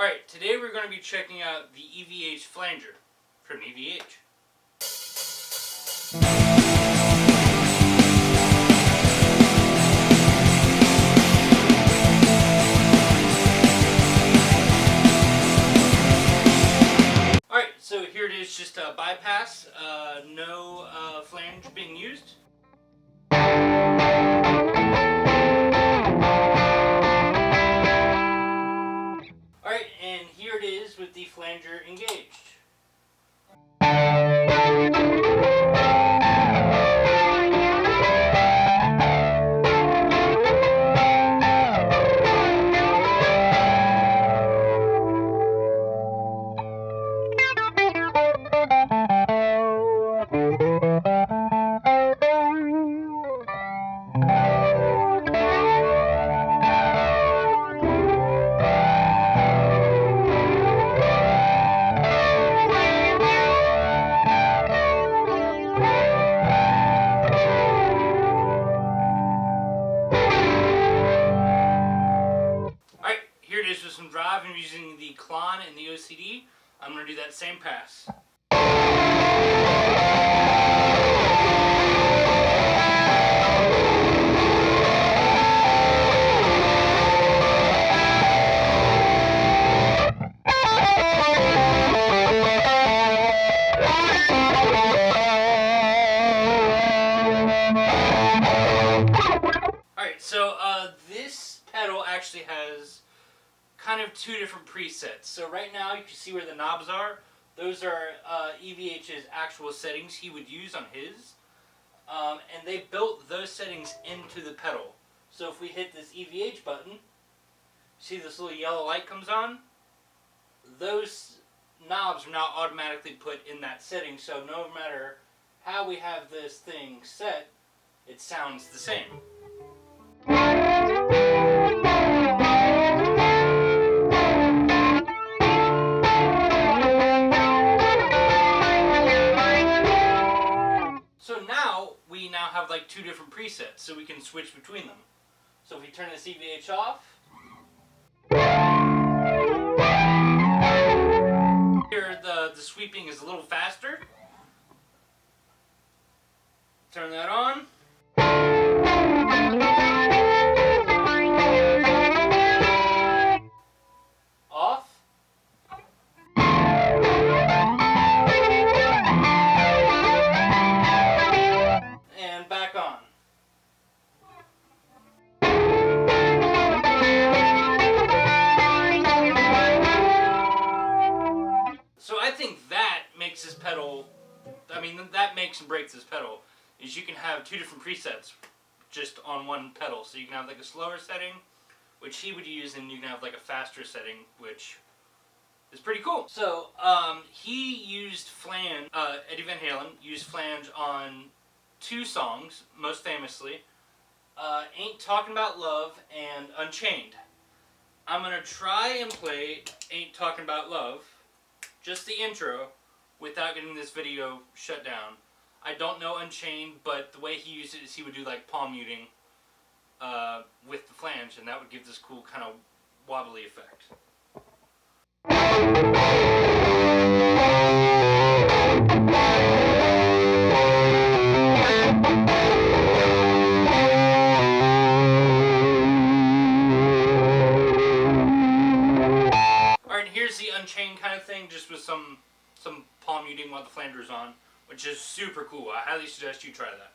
Alright, today we're going to be checking out the EVH Flanger from EVH. Alright, so here it is, just a bypass, no flange being used. Alright, and here it is with the flanger engaged. Here it is with some drive. I'm using the Klon and the OCD. I'm going to do that same pass. Alright, so this pedal actually has kind of two different presets. So right now you can see where the knobs are. Those are EVH's actual settings he would use on his. And they built those settings into the pedal. So if we hit this EVH button, see this little yellow light comes on? Those knobs are now automatically put in that setting, so no matter how we have this thing set, it sounds the same. We now have like two different presets, so we can switch between them. So if we turn this EVH off, here the sweeping is a little faster. Turn that on. Off. This pedal, that makes and breaks this pedal, is you can have two different presets just on one pedal. So you can have like a slower setting, which he would use, and you can have like a faster setting, which is pretty cool. So he used flange, Eddie Van Halen used flange on two songs, most famously, Ain't Talking About Love and Unchained. I'm going to try and play Ain't Talking About Love, just the intro, without getting this video shut down. I don't know Unchained, but the way he used it is he would do like palm muting with the flange, and that would give this cool kind of wobbly effect. Alright, here's the Unchained kind of thing, just with some palm muting while the flanger's on, which is super cool. I highly suggest you try that.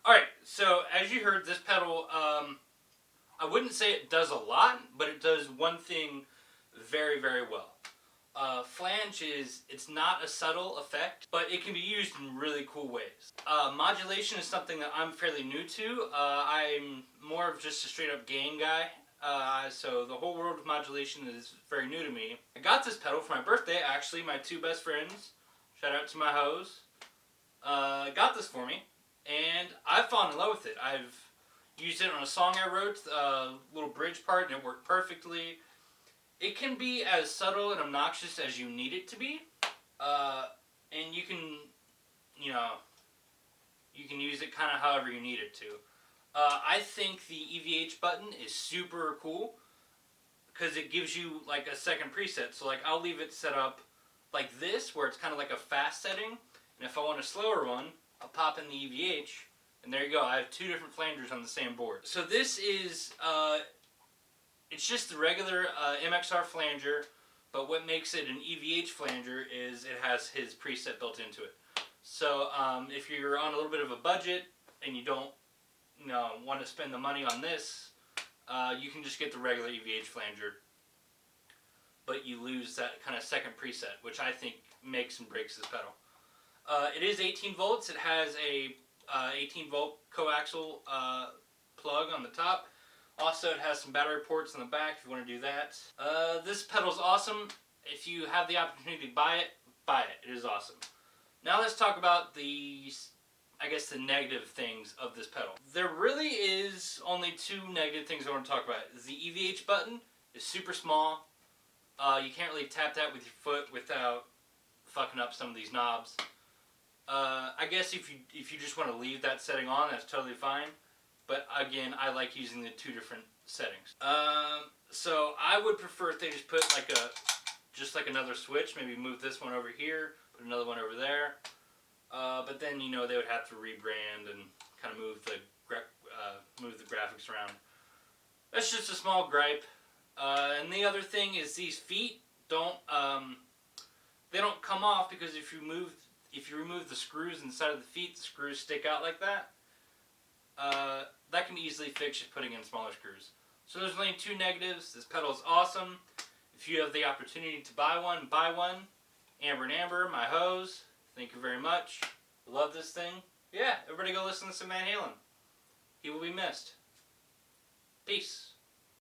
Alright, so as you heard, this pedal, I wouldn't say it does a lot, but it does one thing very, very well. Flange it's not a subtle effect, but it can be used in really cool ways. Modulation is something that I'm fairly new to. I'm more of just a straight up gain guy, so the whole world of modulation is very new to me. I got this pedal for my birthday, actually. My two best friends, shout out to my hoes, got this for me, and I've fallen in love with it. I've used it on a song I wrote, a little bridge part, and it worked perfectly. It can be as subtle and obnoxious as you need it to be, and you can use it kind of however you need it to. I think the EVH button is super cool because it gives you like a second preset. So like I'll leave it set up like this, where it's kind of like a fast setting, and if I want a slower one, I'll pop in the EVH, and there you go. I have two different flangers on the same board. So this is it's just the regular MXR flanger, but what makes it an EVH flanger is it has his preset built into it. So if you're on a little bit of a budget and you don't want to spend the money on this, you can just get the regular EVH flanger, but you lose that kind of second preset, which I think makes and breaks this pedal. It is 18 volts. It has a 18 volt coaxial plug on the top. Also, it has some battery ports in the back if you want to do that. This pedal's awesome. If you have the opportunity to buy it, buy it. It is awesome. Now let's talk about the negative things of this pedal. There really is only two negative things I want to talk about. The EVH button is super small. You can't really tap that with your foot without fucking up some of these knobs. I guess if you just want to leave that setting on, that's totally fine. But again, I like using the two different settings. So I would prefer if they just put just like another switch. Maybe move this one over here, put another one over there. But then they would have to rebrand and kind of move the graphics around. That's just a small gripe. And the other thing is these feet don't come off, because if you remove the screws inside of the feet, the screws stick out like that. That can be easily fixed just putting in smaller screws. So there's only two negatives. This pedal is awesome. If you have the opportunity to buy one, buy one. Amber and Amber, my hoes, thank you very much. Love this thing. Yeah, everybody go listen to some Van Halen. He will be missed. Peace.